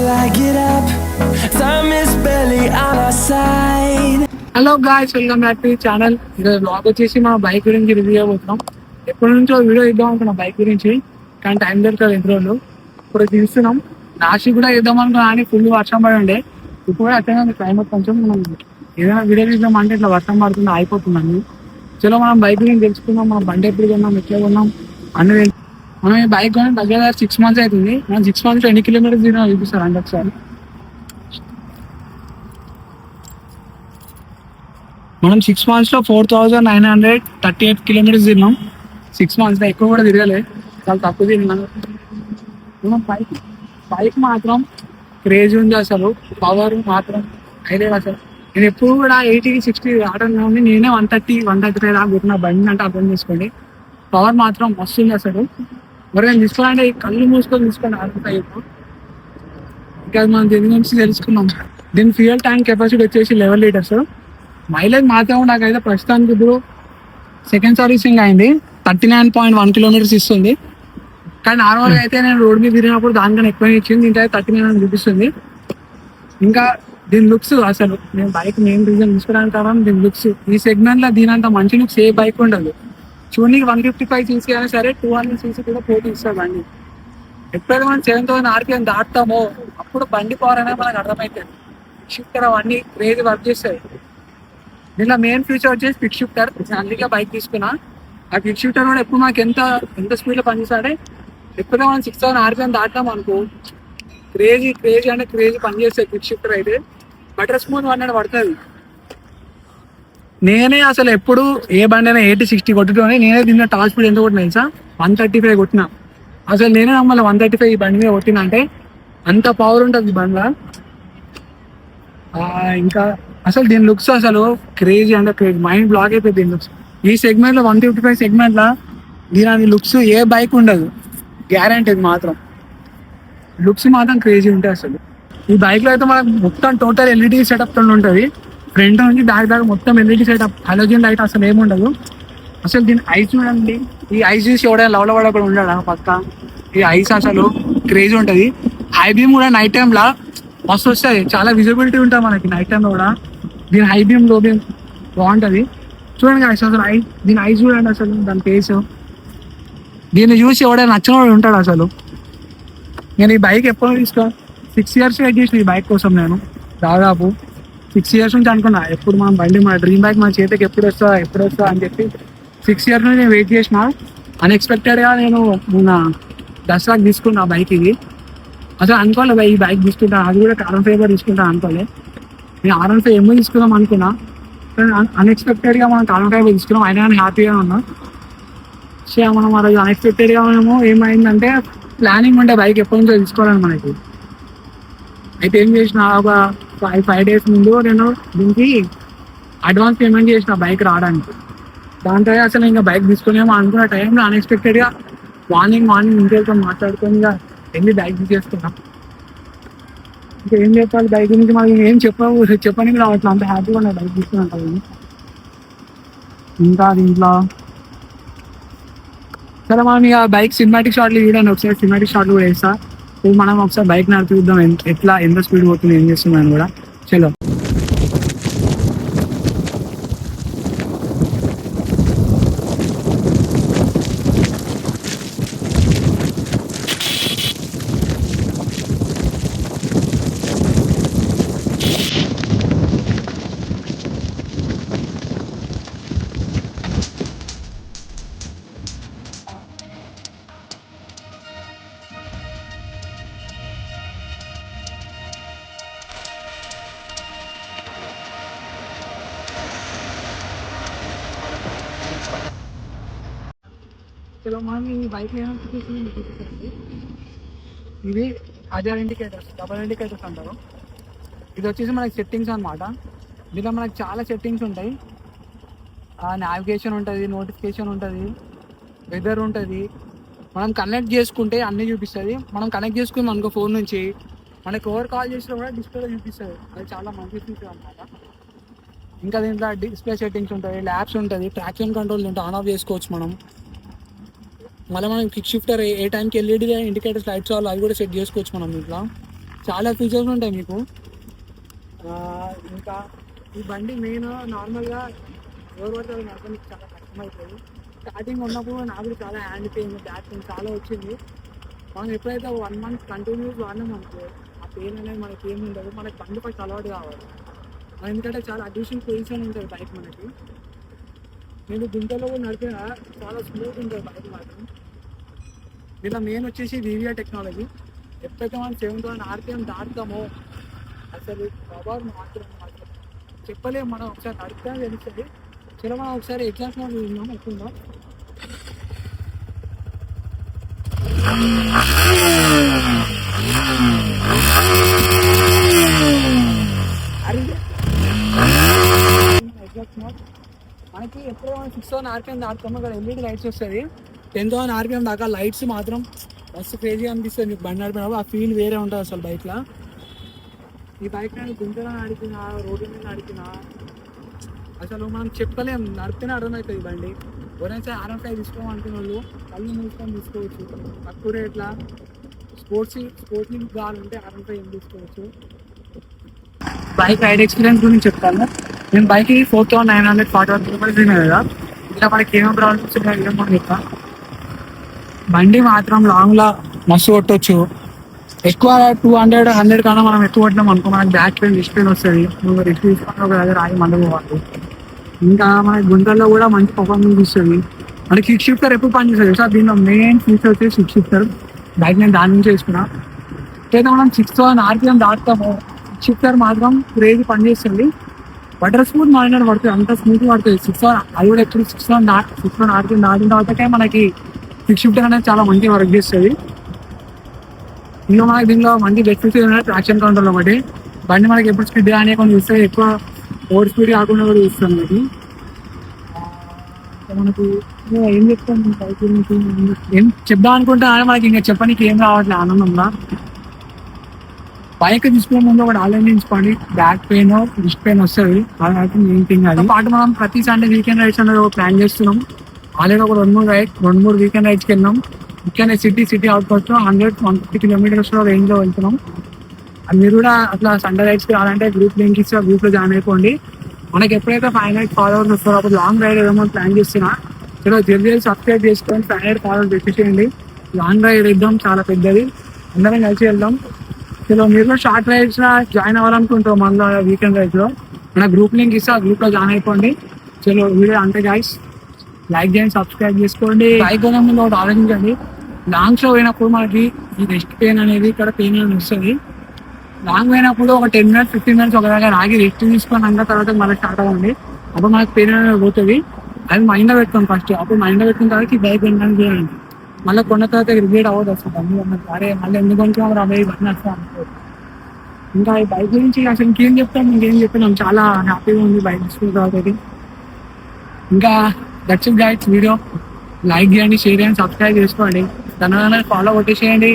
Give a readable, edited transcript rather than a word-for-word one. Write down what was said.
I get up. Time is barely on our side. Hello guys, welcome back to channel. ఈరోజు blog వచ్చేసి మా bike గురించి review చేయబోతున్నాం. ఎప్పటి నుంచో వీడియో ఇద్దాం అనుకున్నా బైక్ గురించి, కానీ టైం దొరకదు ఎన్ని రోజులు. ఇప్పుడు తీస్తున్నాం. నాసి కూడా ఇద్దాం అనుకున్నా కానీ ఫుల్ వర్షం పడి ఉండే. ఇప్పుడు అట్లనే క్లైమేట్ కొంచెం మనం ఏదైనా వీడియో తీద్దాం అంటే ఇట్లా వర్షం పడుతుంది, అయిపోతుందండి. చలో మనం బైక్ గురించి తెలుసుకుందాం. మనం బండి ఎప్పుడు కొన్నాం, ఎట్లా కొన్నాం అన్ని. మనం ఈ బైక్ కొని దగ్గర 6 months అవుతుంది. మనం 6 months ఎన్ని కిలోమీటర్స్ తిన్నా చూపిస్తారు అంటే ఒకసారి. మనం 6 months లో 4938 కిలోమీటర్స్ తిన్నాం. 6 months ఎక్కువ కూడా తిరగలేదు, చాలా తక్కువ తిన్నాం. మనం బైక్ మాత్రం క్రేజ్ ఉంది అసలు. పవర్ మాత్రం అయితే అసలు నేను ఎప్పుడు కూడా 80-60 ఆటోనే ఉంది. నేనే 130-135 దాకా కొట్టిన బండి అంటే అర్థం చేసుకోండి. పవర్ మాత్రం మస్తు ఉంది అసలు. మరి నేను తీసుకోవాలంటే కళ్ళు మూసుకొని తీసుకోండి ఆడుతాయి. ఇంకా మనం దీని గురించి తెలుసుకున్నాం. దీని ఫ్యూయల్ ట్యాంక్ కెపాసిటీ వచ్చేసి 11 liters. మైలేజ్ మాత్రం నాకైతే ప్రస్తుతానికి ఇప్పుడు సెకండ్ సర్వీసింగ్ అయింది, 39.1 kilometers ఇస్తుంది. కానీ నార్మల్గా అయితే నేను రోడ్ మీద తిరిగినప్పుడు దానికన్నా ఎక్కువ ఇచ్చింది. దీంట్లో 39 అని చూపిస్తుంది. ఇంకా దీని లుక్స్ అసలు నేను బైక్ మెయిన్ రీజన్ తీసుకోవడానికి కారణం దీని లుక్స్. ఈ సెగ్మెంట్ లో దీనంత మంచి లుక్స్ ఏ బైక్ ఉండదు. చూడండి 155 cc అయినా సరే 200 cc కూడా పోటీ ఇస్తారు బండి. ఎప్పుడైతే మనం 7,000 RPM దాటుతామో అప్పుడు బండి పవర్ అనేది మనకు అర్థమవుతుంది. షిఫ్టర్ అవన్నీ క్రేజ్ వర్క్ చేస్తాయి. దీనిలో మెయిన్ ఫీచర్ వచ్చేసి క్విక్ షిఫ్టర్. అందుకే బైక్ తీసుకున్నా. ఆ క్విక్ షిఫ్టర్ కూడా ఎప్పుడు మనకి ఎంత స్పీడ్ లో పనిచేస్తాడే. ఎప్పుడైతే మనం 6,000 RPM దాటాం అనుకో క్రేజీ అంటే క్రేజీ పనిచేస్తాయి క్విక్ షిఫ్టర్ అయితే. బటర్ స్మూత్ అనేది పడుతుంది. నేనే అసలు ఎప్పుడు ఏ బండి అయినా 80-60 కొట్టుకొని నేనే దీనిలో టాప్ స్పీడ్ ఎంత కొట్టినా తెలుసా? 135 కొట్టినా. అసలు నేనే నమ్మల్ని 135 ఈ బండి మీద కొట్టినా అంటే అంత పవర్ ఉంటుంది ఈ బండిలో. ఇంకా అసలు దీని లుక్స్ అసలు క్రేజీ అంటే క్రేజీ, మైండ్ బ్లాక్ అయిపోయింది దీని లుక్స్. ఈ సెగ్మెంట్ లో 155 సెగ్మెంట్ లో దీని లుక్స్ ఏ బైక్ ఉండదు, గ్యారంటీ మాత్రం. లుక్స్ మాత్రం క్రేజీ ఉంటాయి అసలు. ఈ బైక్ లో అయితే మనకు మొత్తం టోటల్ ఎల్ఈడి సెటప్ తో ఉంటుంది. ఫ్రంట్ నుంచి బ్యాక్ దాకా మొత్తం ఎల్ఈడి సెటప్, హాలోజన్ లైట్ అసలు ఏముండదు. అసలు దీని ఐస్ చూడండి. ఈ ఐస్ చూసి ఎవడైనా లవల కూడా ఉండడా పక్క. ఈ ఐస్ అసలు క్రేజీ ఉంటుంది. హై బీమ్ కూడా నైట్ టైమ్ లా మస్తు వస్తుంది, చాలా విజిబిలిటీ ఉంటుంది మనకి నైట్ టైంలో కూడా. దీని హై బీమ్ లో బీమ్ బాగుంటుంది. చూడండి అసలు దీని ఐస్ చూడండి అసలు, దాని ఫేస్. దీన్ని చూసి ఎవడైనా నచ్చిన వాడు ఉంటాడు అసలు. నేను ఈ బైక్ ఎప్పుడు 6 years వెయిట్ చేసిన ఈ బైక్ కోసం. నేను దాదాపు 6 years నుంచి అనుకున్నా ఎప్పుడు మన బండి, మన డ్రీమ్ బైక్ మన చేతికి ఎప్పుడు వస్తా అని చెప్పి 6 years నుంచి నేను వెయిట్ చేసిన. అన్ఎక్స్పెక్టెడ్గా నేను మొన్న దసరాకి తీసుకున్నా బైక్. ఇది అసలు అనుకోలే ఈ బైక్ తీసుకుంటాను, అది కూడా R15 తీసుకుంటాను అనుకోలే. నేను R15 ఏమో తీసుకుందాం అనుకున్నా, అన్ఎక్స్పెక్టెడ్గా మనం R15 తీసుకున్నాం. అయినా కానీ హ్యాపీగా ఉన్నా. సో మనం ఆ రోజు అన్ఎక్స్పెక్టెడ్గా మేము ఏమైందంటే ప్లానింగ్ ఉంటే బైక్ ఎప్పటి నుంచో తీసుకోవాలని మనకి. అయితే ఏం చేసిన, ఒక 5 days ముందు నేను దీనికి అడ్వాన్స్ పేమెంట్ చేసిన బైక్ రావడానికి. దాంతో అసలు ఇంకా బైక్ తీసుకునేమో అనుకున్న టైంలో అన్ఎక్స్పెక్టెడ్గా మార్నింగ్ ఇంటితో మాట్లాడుకొని ఇక వెళ్ళి బైక్ తీసుకున్నాం. ఇంకా ఏం చెప్పాలి బైక్ గురించి మాకు ఏం చెప్పడానికి రావట్లేదు, అంత హ్యాపీగా ఉన్నాయి బైక్ తీసుకున్నాను. ఇంకా దీంట్లో సరే మనం ఇక బైక్ సినిమాటిక్ షాట్లు చూడండి ఒకసారి. సినిమాటిక్ షాట్లు కూడా వేస్తా. మనం ఒకసారి బైక్ నడిపి చూద్దాం ఎట్లా ఎంత స్పీడ్ పోతుంది, ఏం చేస్తున్నాను కూడా. చలో మనం ఈ బైక్ ఇవి అజర్ ఇండికేటర్స్, డబల్ ఇండికేటర్స్ అంటారు. ఇది వచ్చేసి మనకి సెట్టింగ్స్ అనమాట. దీంట్లో మనకి చాలా సెట్టింగ్స్ ఉంటాయి. నావిగేషన్ ఉంటుంది, నోటిఫికేషన్ ఉంటుంది, వెదర్ ఉంటుంది. మనం కనెక్ట్ చేసుకుంటే అన్నీ చూపిస్తుంది. మనం కనెక్ట్ చేసుకుని మనకు ఫోన్ నుంచి మనకి ఎవరు కాల్ చేసినా కూడా డిస్ప్లేలో చూపిస్తుంది. అది చాలా మంచి ఫీచర్ అనమాట. ఇంకా దీంట్లో డిస్ప్లే సెట్టింగ్స్ ఉంటుంది, ల్యాబ్స్ ఉంటుంది, ట్రాక్షన్ కంట్రోల్ ఉంటుంది, ఆన్ ఆఫ్ చేసుకోవచ్చు మనం. మళ్ళీ మనం కిక్ షిఫ్టర్ ఏ టైంకి ఎల్ఈడి ఇండికేటర్స్ లైట్స్ వాళ్ళు అవి కూడా సెట్ చేసుకోవచ్చు మనం దీంట్లో. చాలా ఫీచర్స్ ఉంటాయి మీకు. ఇంకా ఈ బండి మెయిన్ నార్మల్గా ఎవరు పడితే నడపడానికి చాలా కష్టమవుతుంది. స్టార్టింగ్ ఉన్నప్పుడు నాకు చాలా హ్యాండ్ పెయిన్, బ్యాక్ పెయిన్ చాలా వచ్చింది. మనం ఎప్పుడైతే 1 month కంటిన్యూస్ వాడినాం అనుకో ఆ పెయిన్ అనేది మనకి ఏమి ఉండదు. మనకి బండి ఫస్ట్ అలవాటు కావాలి. ఎందుకంటే చాలా అడ్డిషనల్ పొజిషన్ ఉంటుంది బైక్ మనకి. నేను గుంటలో కూడా నడిపినా చాలా స్మూత్ ఉంటుంది బైక్ మాత్రం. ఇలా మెయిన్ వచ్చేసి VVR టెక్నాలజీ. ఎప్పుడైతే మనం 7,000 RPM దాటుతామో అసలు పవర్ మాత్రం చెప్పలేము. మనం ఒకసారి నడిపితే తెలుస్తుంది. చలో మనం ఒకసారి ఎగ్జామ్స్ విన్నాం ఎక్కువ. మనకి ఎప్పుడో 6,000 RPM దాటుతామో అక్కడ LED లైట్స్ వస్తుంది. 10,000 RPM దాకా లైట్స్ మాత్రం మస్తు క్రేజీ అనిపిస్తుంది. మీకు బండి నడిపినప్పుడు ఆ ఫీల్ వేరే ఉంటుంది అసలు బైక్లో. ఈ బైక్ నేను గుంటలో నడిపినా, రోడ్డు మీద నడిపినా అసలు మనం చెప్పలేం. నడిపినా అర్థమవుతుంది ఈ బండి. ఎవరైనా R15 తీసుకోవాలనుకున్న వాళ్ళు కళ్ళు మూసుకొని తీసుకోవచ్చు. తక్కువ రేట్లా స్పోర్ట్స్ కావాలంటే R15 తీసుకోవచ్చు. బైక్ రైడ్ ఎక్స్పీరియన్స్ గురించి చెప్తాను. నేను బైక్ 4,941 kilometers కదా. ఇలా మనకి ఏమేమి ప్రాబ్లమ్స్ ఉన్నాయో మనం చెప్తా. బండి మాత్రం లాంగ్లో మస్తు కొట్టవచ్చు. ఎక్కువ 200, 100 కన్నా మనం ఎక్కువ కొట్టినాం అనుకో మనకి బ్యాక్ పెయిన్, రిస్ట్ పెయిన్ వస్తుంది. నువ్వు రిస్ట్ తీసుకొని ఒక దగ్గర ఆగి మందు పోవాలి. ఇంకా మనకి గుంటల్లో కూడా మంచి పర్ఫార్మెన్స్ ఇస్తుంది. మనకి సిక్స్ షిఫ్టర్ ఎప్పుడు పనిచేస్తుంది సార్. దీనిలో మెయిన్ ఫీచర్ వచ్చేసి సిక్స్ షిఫ్టర్. బైక్ నేను దాని నుంచి వేసుకున్నా. అయితే మనం 6,000 RPM దాటుతాము. షిఫ్టర్ మాత్రం క్రేజీ పనిచేస్తుంది. బటర్ స్మూత్ మారినట్టు పడుతుంది. అంత స్మూత్ పడుతుంది. 6,000 అది కూడా ఎప్పుడు 6,000 RPM దాటిన తర్వాతకే మనకి సిక్స్ షిఫ్టర్ అనేది చాలా మంచిగా వర్క్ చేస్తుంది. ఇంకా మనకి దీనిలో మంచి బెనిఫిట్స్ ట్రాక్షన్ కంట్రోల్ ఒకటి. బండి మనకి ఎప్పుడు స్పీడ్ కానీ కొన్ని చూస్తే ఎక్కువ ఓవర్ స్పీడ్ కాకుండా కూడా చూస్తాం. మనకి ఏం చెప్తాం బైక్ గురించి ఏం చెప్దాం అనుకుంటా మనకి ఇంకా చెప్పడానికి ఏం రావట్లేదు ఆనందంగా. బైక్ తీసుకునే ముందు ఒకటి ఆలోచించుకోండి. బ్యాక్ పెయిన్, రిస్ట్ పెయిన్ వస్తుంది. అది మెయిన్ థింగ్. అది పాటు మనం ప్రతి సండే వీకెండ్ రైడ్స్ అనేది ప్లాన్ చేస్తున్నాం. ఆల్రెడీ ఒక 2-3 వీకెండ్ రైడ్స్కి వెళ్ళాం. ముఖ్యంగా city out post 100-150 kilometers range లో వెళ్తున్నాం. మీరు కూడా అట్లా సండే రైడ్స్కి రావాలంటే గ్రూప్ లింక్ ఇస్తే గ్రూప్ లో జాయిన్ అయిపోండి. మనకి ఎప్పుడైతే 500 followers వస్తారో అప్పుడు లాంగ్ రైడ్ ఏమో ప్లాన్ చేస్తున్నా. చలో జల్దీ సబ్స్క్రైబ్ చేసుకొని 500 followers తెచ్చేసేయండి. లాంగ్ రైడ్ ఇద్దాం, చాలా పెద్దది. అందరం కలిసి వెళ్దాం. చలో మీరు కూడా షార్ట్ రైడ్స్ లో జాయిన్ అవ్వాలనుకుంటాం. మళ్ళీ వీకెండ్ రైడ్స్ లో మన గ్రూప్ లింక్ ఇస్తే ఆ గ్రూప్ లో జాయిన్ అయిపోండి. చలో వీడియో అంతే గైస్. లైక్ చేయండి, సబ్స్క్రైబ్ చేసుకోండి. బైక్ కొనే ముందు ఒకటి ఆలోచించండి. లాంగ్స్ లో పోయినప్పుడు మనకి ఈ రెస్ట్ పెయిన్ అనేది ఇక్కడ పెయిన్ అనేది వస్తుంది. లాంగ్ పోయినప్పుడు ఒక 10 minutes 15 minutes ఒక దగ్గర ఆగి రెస్ట్ తీసుకొని అన్న తర్వాత మళ్ళీ స్టార్ట్ అవ్వండి. అప్పుడు మనకి పెయిన్ అనేది పోతుంది. అది మైండ్ లో పెట్టుకోండి ఫస్ట్. అప్పుడు మైండ్ లో పెట్టుకున్న తర్వాత ఈ బైక్ ఏంటని చేయండి. మళ్ళీ కొన్న తర్వాత రిగ్రెట్ అవ్వదు అసలు. అరే మళ్ళీ ఎందుకు అనుకున్నాం అబ్బాయి ఇవన్నీ వస్తా అనుకో. ఇంకా ఈ బైక్ గురించి అసలు ఇంకేం చెప్తాం, ఇంకేం చెప్పినాం. చాలా హ్యాపీగా ఉంది బైక్ తీసుకున్న తర్వాత. ఇంకా that's it guys. Video like చేయండి, షేర్ చేయండి, సబ్స్క్రైబ్ చేసుకోండి. దాని ఫాలో కొట్టేసేయండి.